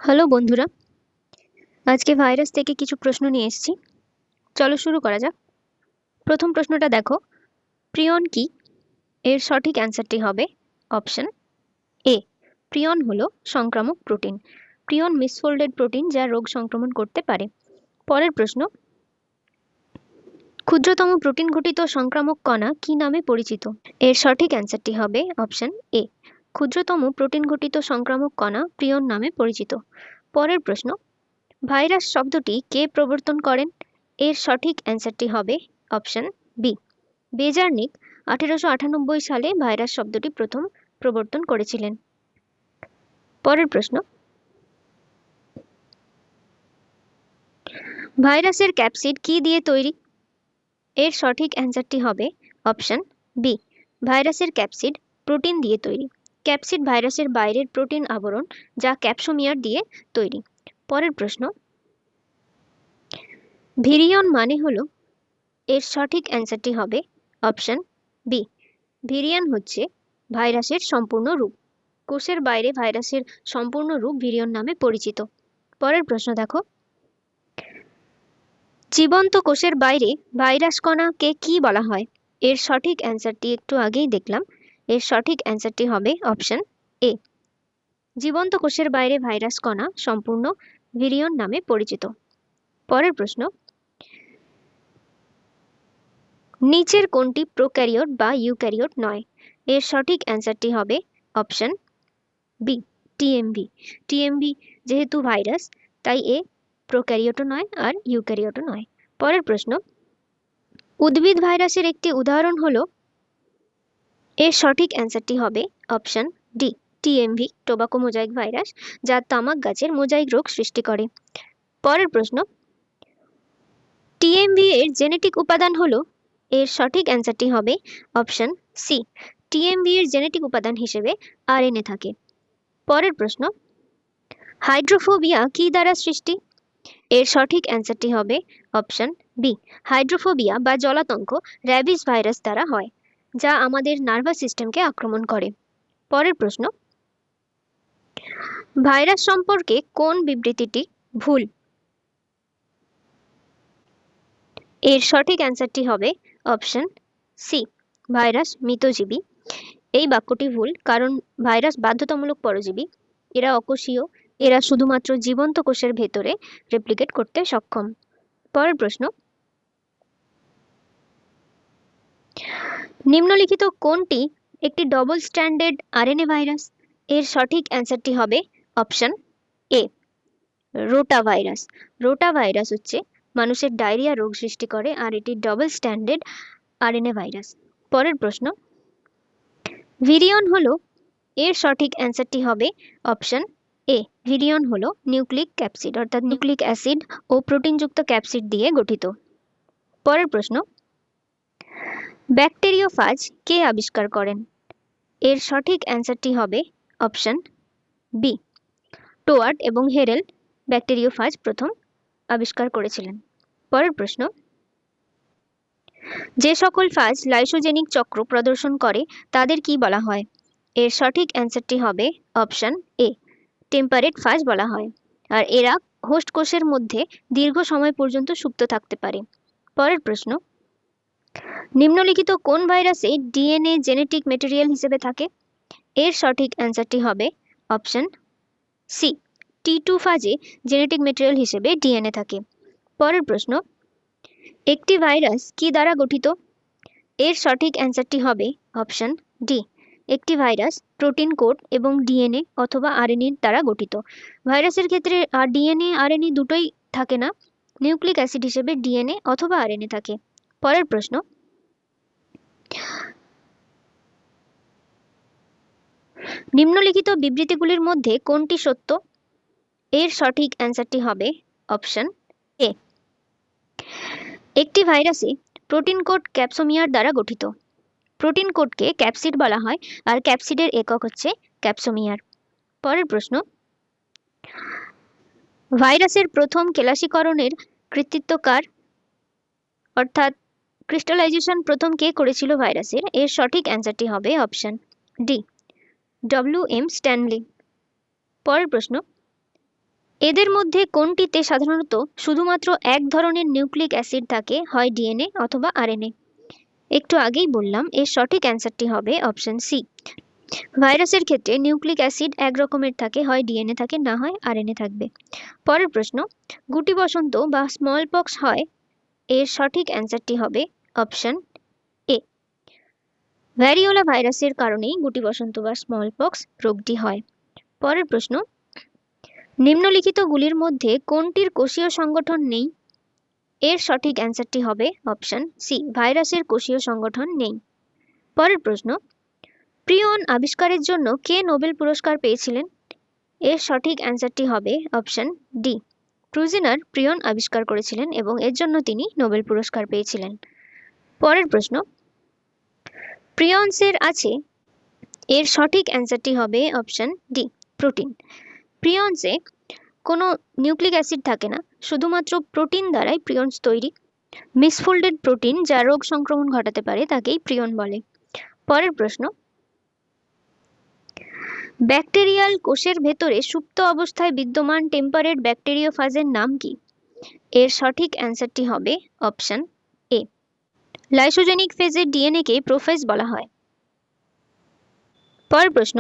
Hello বন্ধুরা, আজকে virus থেকে কিছু প্রশ্ন নিয়ে এসেছি। চলো শুরু করা যাক। প্রথম প্রশ্নটা দেখো, প্রিয়ন কি? এর সঠিক অ্যান্সারটি হবে অপশন এ। প্রিয়ন হলো সংক্রামক প্রোটিন। প্রিয়ন মিসফোল্ডেড প্রোটিন যা রোগ সংক্রমণ করতে পারে। পরের প্রশ্ন, ক্ষুদ্রতম প্রোটিন ঘটিত সংক্রামক কণা কি নামে পরিচিত? এর সঠিক অ্যান্সারটি হবে অপশন এ। ক্ষুদ্রতম প্রোটিন ঘটিত সংক্রামক কণা প্রিয়ন নামে পরিচিত। পরের প্রশ্ন, ভাইরাস শব্দটি কে প্রবর্তন করেন? এর সঠিক অ্যান্সারটি হবে অপশন বি। বেজার্নিক 1898 সালে ভাইরাস শব্দটি প্রথম প্রবর্তন করেছিলেন। পরের প্রশ্ন, ভাইরাসের ক্যাপসিড কি দিয়ে তৈরি? এর সঠিক অ্যান্সারটি হবে অপশন বি। ভাইরাসের ক্যাপসিড প্রোটিন দিয়ে তৈরি। ক্যাপসিড ভাইরাসের বাইরের প্রোটিন আবরণ যা ক্যাপসোমিয়ার দিয়ে তৈরি। পরের প্রশ্ন, ভিরিয়ন মানে হলো? এর সঠিক অ্যান্সারটি হবে অপশন বি। ভিরিয়ান হচ্ছে ভাইরাসের সম্পূর্ণ রূপ। কোষের বাইরে ভাইরাসের সম্পূর্ণ রূপ ভিরিয়ন নামে পরিচিত। পরের প্রশ্ন দেখো, জীবন্ত কোষের বাইরে ভাইরাস কণাকে কি বলা হয়? এর সঠিক অ্যান্সারটি একটু আগেই দেখলাম। এর সঠিক অ্যান্সারটি হবে অপশন এ। জীবন্ত কোষের বাইরে ভাইরাস কণা সম্পূর্ণ ভিরিয়ন নামে পরিচিত। পরের প্রশ্ন, নিচের কোনটি প্রোক্যারিওট বা ইউক্যারিওট নয়? এর সঠিক অ্যান্সারটি হবে অপশন বি। টিএমভি। টিএমভি যেহেতু ভাইরাস, তাই এ প্রোক্যারিওটও নয় আর ইউক্যারিওটও নয়। পরের প্রশ্ন, উদ্ভিদ ভাইরাসের একটি উদাহরণ হলো? এর সঠিক অ্যান্সারটি হবে option D. TMV tobacco mosaic virus, যা তামাক গাছের মোজাইক রোগ সৃষ্টি করে। পরের প্রশ্ন, টিএমভি এর জেনেটিক উপাদান হলো? এর সঠিক অ্যান্সারটি হবে অপশন সি। টিএমভি এর জেনেটিক উপাদান হিসেবে আরএনএ থাকে। পরের প্রশ্ন, হাইড্রোফোবিয়া কি দ্বারা সৃষ্টি? এর সঠিক অ্যান্সারটি হবে অপশন বি। হাইড্রোফোবিয়া বা জলাতঙ্ক র্যাবিস ভাইরাস দ্বারা হয়, যা আমাদের নার্ভাস সিস্টেমকে আক্রমণ করে। পরের প্রশ্ন, ভাইরাস সম্পর্কে কোন বিবৃতিটি ভুল? এর সঠিক অ্যান্সারটি হবে অপশন সি। ভাইরাস মৃতজীবী। এই বাক্যটি ভুল, কারণ ভাইরাস বাধ্যতামূলক পরজীবী। এরা অকোষীয়। এরা শুধুমাত্র জীবন্ত কোষের ভেতরে রেপ্লিকেট করতে সক্ষম। পরের প্রশ্ন, নিম্নলিখিত কোনটি একটি ডবল স্ট্র্যান্ডেড আরএনএ ভাইরাস? এর সঠিক অ্যান্সারটি হবে option A. Rota virus. Rota virus হচ্ছে মানুষের ডায়রিয়া রোগ সৃষ্টি করে, আর এটি ডবল স্ট্যান্ডার্ড আরএনএ ভাইরাস। পরের প্রশ্ন, ভিরিয়ন হলো? এর সঠিক অ্যান্সারটি হবে অপশন এ। ভিরিয়ন হলো নিউক্লিক ক্যাপসিড, অর্থাৎ নিউক্লিক অ্যাসিড ও প্রোটিনযুক্ত ক্যাপসিড দিয়ে গঠিত। পরের প্রশ্ন, ব্যাকটেরিওফাজ কে আবিষ্কার করেন? এর সঠিক অ্যান্সারটি হবে অপশন বি। টোয়ার্ট এবং হেরেল ব্যাকটেরিওফাজ প্রথম আবিষ্কার করেছিলেন। পরের প্রশ্ন, যে সকল ফাজ লাইসোজেনিক চক্র প্রদর্শন করে তাদের কি বলা হয়? এর সঠিক অ্যান্সারটি হবে অপশন এ। টেম্পারেট ফাজ বলা হয়, আর এরা হোস্ট কোষের মধ্যে দীর্ঘ সময় পর্যন্ত সুপ্ত থাকতে পারে। পরের প্রশ্ন, নিম্নলিখিত কোন ভাইরাসে ডিএনএ জেনেটিক ম্যাটেরিয়াল হিসেবে থাকে? এর সঠিক অ্যান্সারটি হবে অপশন সি। টি2 ফাজে জেনেটিক ম্যাটেরিয়াল হিসেবে ডিএনএ থাকে। পরের প্রশ্ন, একটি ভাইরাস কি দ্বারা গঠিত? এর সঠিক অ্যান্সারটি হবে অপশন ডি। একটি ভাইরাস প্রোটিন কোড এবং ডিএনএ অথবা আরএনএ দ্বারা গঠিত। ভাইরাসের ক্ষেত্রে ডিএনএ আরএনএ দুটোই থাকে না, নিউক্লিক অ্যাসিড হিসেবে ডিএনএ অথবা আরএনএ থাকে। পরের প্রশ্ন, নিম্নলিখিত বিবৃতিগুলির মধ্যে কোনটি সত্য? এর সঠিক অ্যান্সারটি হবে অপশন এ। একটি ভাইরাসে প্রোটিন কোড ক্যাপসোমিয়ার দ্বারা গঠিত। প্রোটিন কোডকে ক্যাপসিড বলা হয়, আর ক্যাপসিডের একক হচ্ছে ক্যাপসোমিয়ার। পরের প্রশ্ন, ভাইরাসের প্রথম কেলাসীকরণের কৃতিত্ব কার? অর্থাৎ ক্রিস্টালাইজেশন প্রথম কে করেছিল ভাইরাসের? এর সঠিক অ্যান্সারটি হবে অপশন ডি। ডব্লিউ.এম. স্ট্যানলি। পরের প্রশ্ন, এদের মধ্যে কোনটিতে সাধারণত শুধুমাত্র এক ধরনের নিউক্লিক অ্যাসিড থাকে, হয় ডিএনএ অথবা আরএনএ? একটু আগেই বললাম, এর সঠিক অ্যান্সারটি হবে অপশন সি। ভাইরাসের ক্ষেত্রে নিউক্লিক অ্যাসিড এক রকমের থাকে, হয় ডিএনএ থাকে, না হয় আরএনএ থাকবে। পরের প্রশ্ন, গুটি বসন্ত বা স্মল পক্স হয়, এর সঠিক অ্যান্সারটি হবে অপশন এ। ভ্যারিওলা ভাইরাসের কারণেই গুটি বসন্ত বা স্মল পক্স রোগটি হয়। পরের প্রশ্ন, নিম্নলিখিতগুলির মধ্যে কোনটির কোষীয় সংগঠন নেই? এর সঠিক অ্যান্সারটি হবে অপশন সি, ভাইরাসের কোষীয় সংগঠন নেই। পরের প্রশ্ন, প্রিয়ন আবিষ্কারের জন্য কে নোবেল পুরস্কার পেয়েছিলেন? এর সঠিক অ্যান্সারটি হবে অপশন ডি, ক্রুজিনার প্রিয়ন আবিষ্কার করেছিলেন এবং এর জন্য তিনি নোবেল পুরস্কার পেয়েছিলেন। পরের প্রশ্ন, প্রিয়ন্সের আছে, এর সঠিক অ্যান্সারটি হবে অপশন ডি, প্রোটিন। প্রিয়ন্সে কোনো নিউক্লিক অ্যাসিড থাকে না, শুধুমাত্র প্রোটিন দ্বারাই প্রিয়ন্স তৈরি। মিসফোল্ডেড প্রোটিন যা রোগ সংক্রমণ ঘটাতে পারে তাকেই প্রিয়ন বলে। পরের প্রশ্ন, ব্যাকটেরিয়াল কোষের ভেতরে সুপ্ত অবস্থায় বিদ্যমান টেম্পারেট ব্যাকটেরিওফাজের নাম কি? এর সঠিক অ্যান্সারটি হবে অপশন এ। লাইসোজেনিক ফেজের ডিএনএকে প্রোফেজ বলা হয়। পরের প্রশ্ন,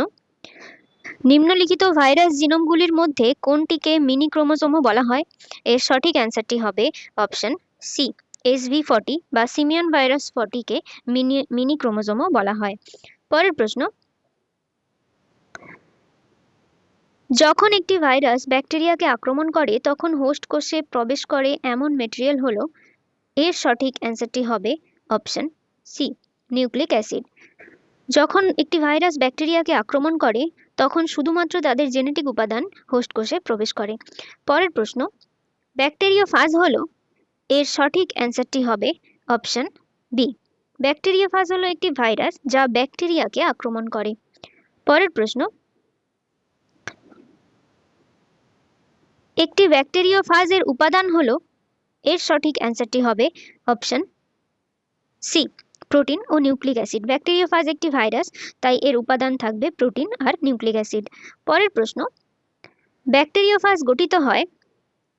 নিম্নলিখিত ভাইরাস জিনোমগুলির মধ্যে কোনটিকে মিনি ক্রোমোজোমও বলা হয়? এর সঠিক অ্যান্সারটি হবে অপশন সি, SV40 বা সিমিয়ন ভাইরাস 40কে মিনি ক্রোমোজোমও বলা হয়। পরের প্রশ্ন, যখন একটি ভাইরাস ব্যাকটেরিয়াকে আক্রমণ করে তখন হোস্ট কোষে প্রবেশ করে এমন ম্যাটেরিয়াল হলো, এর সঠিক অ্যান্সারটি হবে অপশন সি, নিউক্লিক অ্যাসিড। যখন একটি ভাইরাস ব্যাকটেরিয়াকে আক্রমণ করে তখন শুধুমাত্র তাদের জেনেটিক উপাদান হোস্ট কোষে প্রবেশ করে। পরের প্রশ্ন, ব্যাকটেরিওফাজ হলো, এর সঠিক অ্যান্সারটি হবে অপশন বি, ব্যাকটেরিওফাজ হলো একটি ভাইরাস যা ব্যাকটেরিয়াকে আক্রমণ করে। পরের প্রশ্ন, একটি ব্যাকটেরিওফাজের উপাদান হলো, এর সঠিক অ্যান্সারটি হবে অপশন সি, প্রোটিন ও নিউক্লিক অ্যাসিড। ব্যাকটেরিওফাজ একটি ভাইরাস, তাই এর উপাদান থাকবে প্রোটিন আর নিউক্লিক অ্যাসিড। পরের প্রশ্ন, ব্যাকটেরিওফাজ গঠিত হয়,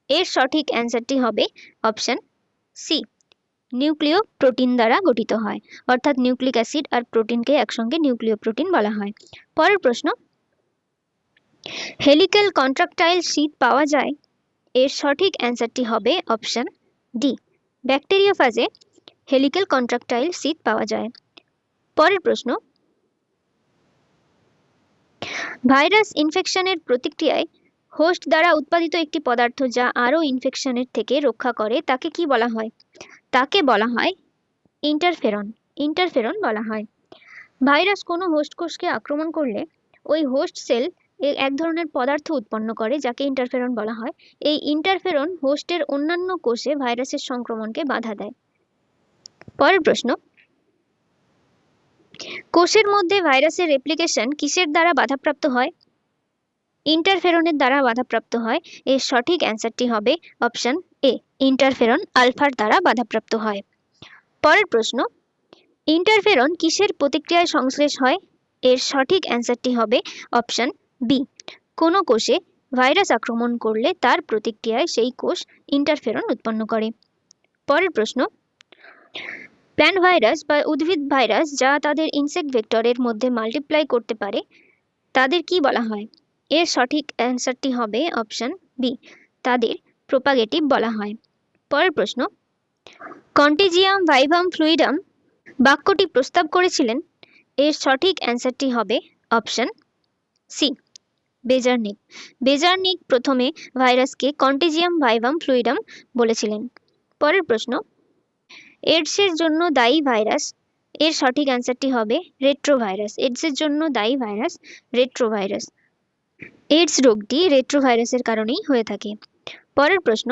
এর সঠিক অ্যান্সারটি হবে অপশন সি, নিউক্লিয় প্রোটিন দ্বারা গঠিত হয়, অর্থাৎ নিউক্লিক অ্যাসিড আর প্রোটিনকে একসঙ্গে নিউক্লিয় প্রোটিন বলা হয়। পরের প্রশ্ন, হেলিক্যাল কন্ট্রাকটাইল শীট পাওয়া যায়, এর সঠিক অ্যান্সারটি হবে অপশন ডি, ব্যাকটেরিওফাজে হেলিক্যাল কন্ট্রাকটাইল শীট পাওয়া যায়। পরের প্রশ্ন, ভাইরাস ইনফেকশনের প্রতিক্রিয়ায় হোস্ট দ্বারা উৎপাদিত একটি পদার্থ যা আরও ইনফেকশনের থেকে রক্ষা করে তাকে কি বলা হয়? তাকে বলা হয় ইন্টারফেরন। ইন্টারফেরন বলা হয়। ভাইরাস কোনো হোস্ট কোষকে আক্রমণ করলে ওই হোস্ট সেল এক ধরনের পদার্থ উৎপন্ন করে যাকে ইন্টারফেরন বলা হয়। এই ইন্টারফেরন হোস্টের অন্যান্য কোষে ভাইরাসের সংক্রমণকে বাধা দেয়। পরের প্রশ্ন, কোষের মধ্যে ভাইরাসের রেপ্লিকেশন কিসের দ্বারা বাধাপ্রাপ্ত হয়? ইন্টারফেরনের দ্বারা বাধাপ্রাপ্ত হয়। এর সঠিক অ্যান্সারটি হবে অপশন এ, ইন্টারফেরন আলফার দ্বারা বাধাপ্রাপ্ত হয়। পরের প্রশ্ন, ইন্টারফেরন কিসের প্রতিক্রিয়ায় সংশ্লেষ হয়? এর সঠিক অ্যান্সারটি হবে অপশন বি, কোনো কোষে ভাইরাস আক্রমণ করলে তার প্রতিক্রিয়ায় সেই কোষ ইন্টারফেরন উৎপন্ন করে। পরের প্রশ্ন, প্ল্যান্ট ভাইরাস বা উদ্ভিদ ভাইরাস যা তাদের ইনসেক্ট ভেক্টরের মধ্যে মাল্টিপ্লাই করতে পারে তাদের কি বলা হয়? এর সঠিক অ্যান্সারটি হবে অপশন বি, তাদের প্রোপাগেটিভ বলা হয়। পরের প্রশ্ন, কন্টেজিয়াম ভাইভাম ফ্লুইডাম বাক্যটি প্রস্তাব করেছিলেন, এর সঠিক অ্যান্সারটি হবে অপশন সি, বেজারনিক। বেজারনিক প্রথমে ভাইরাসকে কন্টেজিয়াম ভাইভাম ফ্লুইডাম বলেছিলেন। পরের প্রশ্ন, এডসের জন্য দায়ী ভাইরাস, এর সঠিক অ্যান্সারটি হবে রেট্রোভাইরাস। এডসের জন্য দায়ী ভাইরাস রেট্রোভাইরাস। এডস রোগটি রেট্রোভাইরাসের কারণেই হয়ে থাকে। পরের প্রশ্ন,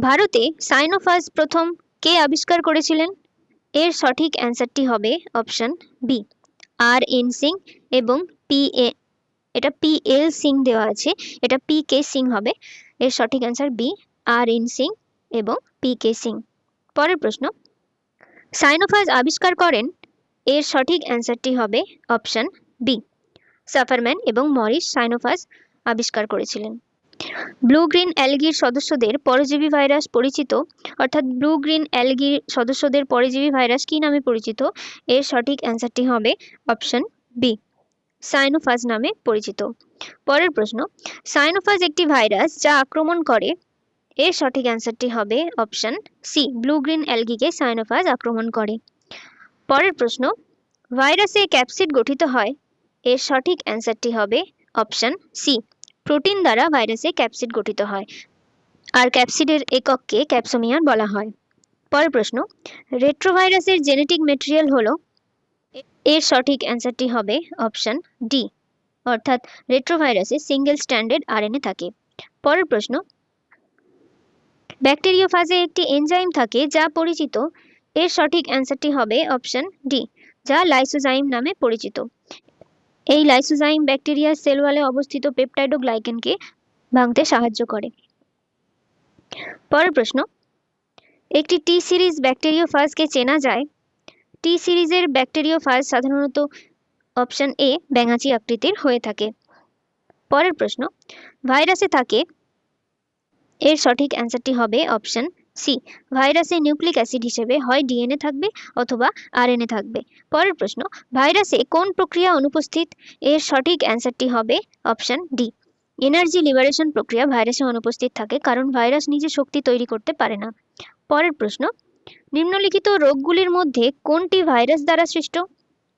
ভারতে সাইনোফাজ প্রথম কে আবিষ্কার করেছিলেন? এর সঠিক অ্যান্সারটি হবে অপশন বি, RN সিং এবং এটা PL সিং দেওয়া আছে, এটা PK সিং হবে। এর সঠিক অ্যান্সার বি, RN সিং এবং PK সিং। পরের প্রশ্ন, সাইনোফাজ আবিষ্কার করেন, এর সঠিক অ্যান্সারটি হবে অপশন বি, সাফারম্যান এবং মরিস সাইনোফাজ আবিষ্কার করেছিলেন। ব্লু গ্রিন অ্যালগির সদস্যদের পরজীবী ভাইরাস পরিচিত, অর্থাৎ ব্লু গ্রিন অ্যালগির সদস্যদের পরজীবী ভাইরাস কী নামে পরিচিত? এর সঠিক অ্যান্সারটি হবে অপশন বি, সাইনোফাজ নামে পরিচিত। পরের প্রশ্ন, সাইনোফাজ একটি ভাইরাস যা আক্রমণ করে। এর সঠিক অ্যান্সারটি হবে অপশন সি, ব্লু গ্রিন অ্যালগিকে সাইনোফাজ আক্রমণ করে। পরের প্রশ্ন, ভাইরাসে ক্যাপসিড গঠিত হয়। এর সঠিক অ্যান্সারটি হবে অপশন সি, প্রোটিন দ্বারা ভাইরাসে ক্যাপসিড গঠিত হয়, আর ক্যাপসিডের একককে ক্যাপসোমিয়ার বলা হয়। পরের প্রশ্ন, রেট্রোভাইরাসের জেনেটিক মেটেরিয়াল হলো। এর সঠিক অ্যান্সারটি হবে অপশন ডি, অর্থাৎ রেট্রোভাইরাসে সিঙ্গেল স্ট্যান্ডার্ড আরএনএ থাকে। পরের প্রশ্ন, ব্যাকটেরিওফাজে একটি এনজাইম থাকে যা পরিচিত। এর সঠিক অ্যান্সারটি হবে অপশন ডি, যা লাইসোজাইম নামে পরিচিত। এই লাইসোজাইম ব্যাকটেরিয়ার সেল ওয়ালে অবস্থিত পেপটাইডোগ্লাইকেনকে ভাঙতে সাহায্য করে। পরের প্রশ্ন, একটি টি সিরিজ ব্যাকটেরিওফাজকে চেনা যায়। টি সিরিজের ব্যাকটেরিওফাজ সাধারণত অপশন এ, ব্যাঙাচি আকৃতির হয়ে থাকে। পরের প্রশ্ন, ভাইরাসে থাকে। এর সঠিক অ্যান্সারটি হবে অপশন সি, ভাইরাসে নিউক্লিক অ্যাসিড হিসেবে হয় ডিএনএ থাকবে অথবা আরএনএ থাকবে। পরের প্রশ্ন, ভাইরাসে কোন প্রক্রিয়া অনুপস্থিত? এর সঠিক অ্যান্সারটি হবে অপশন ডি, এনার্জি লিবারেশন প্রক্রিয়া ভাইরাসে অনুপস্থিত থাকে, কারণ ভাইরাস নিজে শক্তি তৈরি করতে পারে না। পরের প্রশ্ন, নিম্নলিখিত রোগগুলির মধ্যে কোনটি ভাইরাস দ্বারা সৃষ্ট?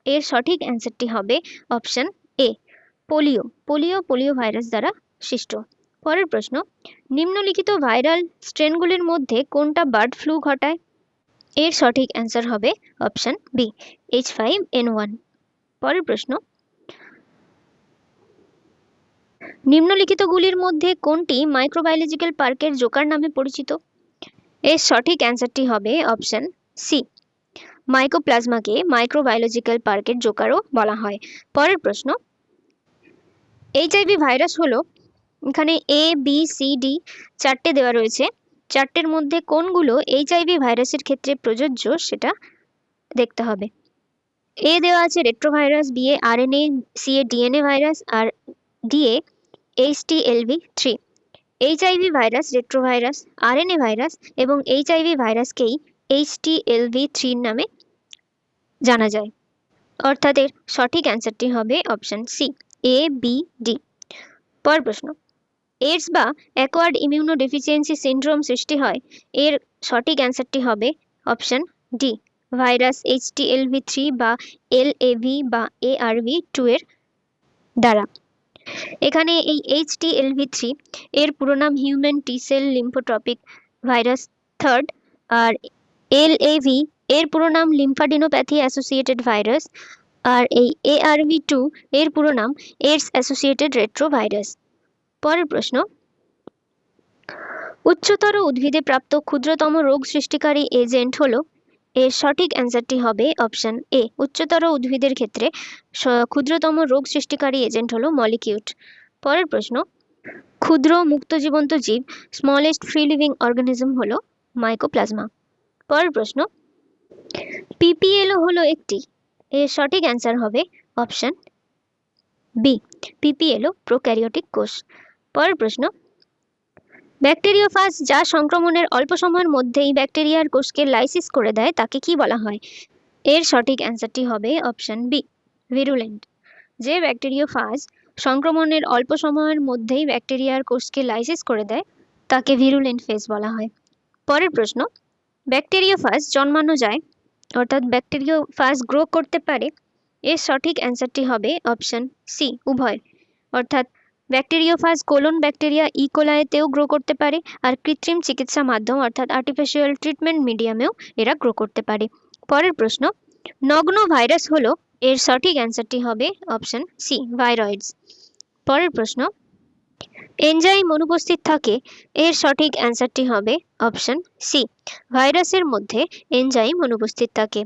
এর সঠিক অ্যান্সারটি হবে option A, polio. Polio virus দ্বারা সৃষ্ট। পরের প্রশ্ন, নিম্নলিখিত ভাইরাল স্ট্রেনগুলির মধ্যে কোনটা বার্ড ফ্লু ঘটায়? এর সঠিক অ্যান্সার হবে অপশন বি, H5N1। পরের প্রশ্ন, নিম্নলিখিতগুলির মধ্যে কোনটি মাইক্রোবায়োলজিক্যাল পার্কের জোকার নামে পরিচিত? এর সঠিক অ্যান্সারটি হবে অপশন সি, মাইকোপ্লাজমাকে মাইক্রোবায়োলজিক্যাল পার্কের জোকারও বলা হয়। পরের প্রশ্ন, এইচআইভি ভাইরাস হলো, এখানে এ বি সি ডি চারটে দেওয়া রয়েছে, চারটের মধ্যে কোনগুলো এইচআইভি ভাইরাসের ক্ষেত্রে প্রযোজ্য সেটা দেখতে হবে। এ দেওয়া আছে রেট্রোভাইরাস, বি এ আরএনএ, সি এ ডিএনএ ভাইরাস, আর ডি এ HTLV3। HIV virus, retrovirus, RNA virus এবং এইচআইভি ভাইরাসকেই HTLV3 নামে জানা যায়, অর্থাৎ এর সঠিক অ্যান্সারটি হবে option C, A B D. পরের প্রশ্ন, এইডস বা অ্যাকোয়ার্ড ইমিউনোডেফিসিয়েন্সি সিনড্রোম সৃষ্টি হয়। এর সঠিক অ্যান্সারটি হবে অপশন ডি, ভাইরাস HTLV3 বা LAV বা ARV2 এর দ্বারা। এখানে এই HTLV3 এর পুরো নাম human T cell lymphotropic virus 3rd, আর LAV এর পুরো নাম লিম্ফাডিনোপ্যাথি অ্যাসোসিয়েটেড ভাইরাস, আর এই ARV2 এর পুরো নাম এইডস অ্যাসোসিয়েটেড রেট্রোভাইরাস। পরের প্রশ্ন, উচ্চতর উদ্ভিদে প্রাপ্ত ক্ষুদ্রতম রোগ সৃষ্টিকারী এজেন্ট হলো। এর সঠিক অ্যান্সারটি হবে অপশন এ, উচ্চতর উদ্ভিদের ক্ষেত্রে ক্ষুদ্রতম রোগ সৃষ্টিকারী এজেন্ট হলো মলিকিউট। পরের প্রশ্ন, ক্ষুদ্র মুক্ত জীবন্ত জীব স্মলেস্ট ফ্রি লিভিং অর্গানিজম হলো মাইকোপ্লাজমা। পরের প্রশ্ন, PPLO হলো একটি। এর সঠিক অ্যান্সার হবে অপশন বি, PPLO প্রোক্যারিওটিক কোষ। পরের প্রশ্ন, ব্যাকটেরিওফাজ যা সংক্রমণের অল্প সময়ের মধ্যেই ব্যাকটেরিয়ার কোষকে লাইসিস করে দেয় তাকে কি বলা হয়? এর সঠিক অ্যান্সারটি হবে অপশন বি, ভিরুলেন্ট। যে ব্যাকটেরিওফাজ সংক্রমণের অল্প সময়ের মধ্যেই ব্যাকটেরিয়ার কোষকে লাইসিস করে দেয় তাকে ভিরুলেন্ট ফেজ বলা হয়। পরের প্রশ্ন, ব্যাকটেরিওফাজ জন্মানো যায়, অর্থাৎ ব্যাকটেরিওফাজ গ্রো করতে পারে। এর সঠিক অ্যান্সারটি হবে অপশন সি, উভয়, অর্থাৎ ব্যাকটেরিওফাজ কোলন ব্যাকটেরিয়া ইকোলাইতেও গ্রো করতে পারে, আর কৃত্রিম চিকিৎসা মাধ্যম অর্থাৎ আর্টিফিশিয়াল ট্রিটমেন্ট মিডিয়ামেও এরা গ্রো করতে পারে। পরের প্রশ্ন, নগ্ন ভাইরাস হলো। এর সঠিক অ্যান্সারটি হবে অপশন সি, ভাইরয়েডস। পরের প্রশ্ন, এনজাইম অনুপস্থিত থাকে। এর সঠিক অ্যান্সারটি হবে অপশন সি, ভাইরাসের মধ্যে এনজাইম অনুপস্থিত থাকে।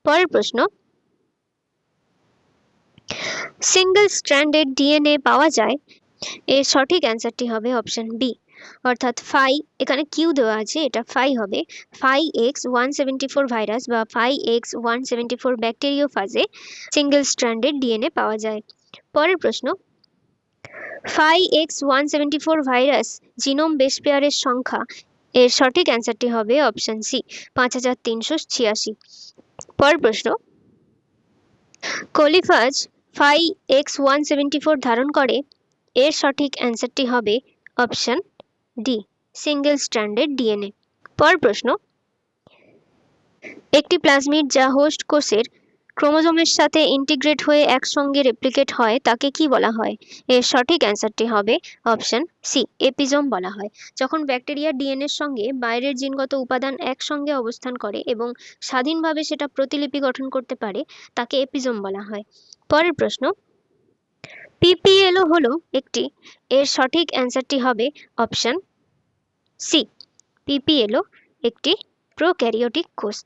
পরের প্রশ্ন, সিঙ্গেল স্ট্র্যান্ডেড ডিএনএ পাওয়া যায়। এর সঠিক অ্যান্সারটি হবে অপশন বি, অর্থাৎ এখানে কিউ দেওয়া আছে, এটা হবে 5X174 ভাইরাস বা 5X174 ব্যাকটেরিওফাজে সিঙ্গেল স্ট্র্যান্ডেড ডিএনএ পাওয়া যায়। পরের প্রশ্ন, 5X174 ভাইরাস জিনোম বেস পেয়ারের সংখ্যা। এর সঠিক অ্যান্সারটি হবে অপশন সি, 5386। পরের প্রশ্ন, কোলিফাজ 5X174 ধারণ করে। এর সঠিক অ্যান্সারটি হবে option D, single stranded DNA. পরের প্রশ্ন, একটি প্লাজমিড যা হোস্ট কোষের ক্রোমোজোমের সাথে ইন্টিগ্রেট হয়ে একসঙ্গে রেপ্লিকেট হয় তাকে কি বলা হয়? এর সঠিক অ্যান্সারটি হবে অপশন সি, এপিজোম বলা হয়। যখন ব্যাকটেরিয়ার ডিএনএর সঙ্গে বাইরের জিনগত উপাদান একসঙ্গে অবস্থান করে এবং স্বাধীনভাবে সেটা প্রতিলিপি গঠন করতে পারে তাকে এপিজোম বলা হয়। পরের প্রশ্ন, পিপিএলও হলো একটি। এর সঠিক অ্যান্সারটি হবে অপশন সি, পিপিএলও একটি প্রোক্যারিওটিক কোষ।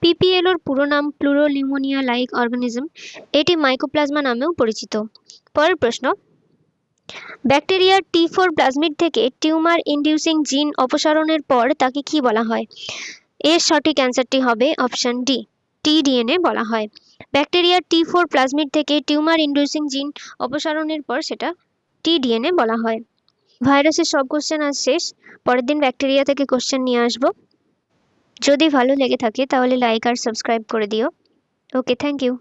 পিপিএলওর পুরো নাম প্লুরোলিউমোনিয়া লাইক অর্গানিজম। এটি মাইকোপ্লাজমা নামেও পরিচিত। পরের প্রশ্ন, ব্যাকটেরিয়ার T4 প্লাজমিড থেকে টিউমার ইনডিউসিং জিন অপসারণের পর তাকে কি বলা হয়? এর সঠিক অ্যান্সারটি হবে অপশন ডি, টিডিএনএ বলা হয়। ব্যাকটেরিয়ার T4 প্লাজমিড থেকে টিউমার ইনডিউসিং জিন অপসারণের পর সেটা টিডিএনএ বলা হয়। ভাইরাসের সব কোশ্চেন আজ শেষ। পরের দিন ব্যাকটেরিয়া থেকে কোশ্চেন নিয়ে আসবো। যদি ভালো লেগে থাকে তাহলে লাইক আর সাবস্ক্রাইব করে দিও। ওকে, থ্যাংক ইউ।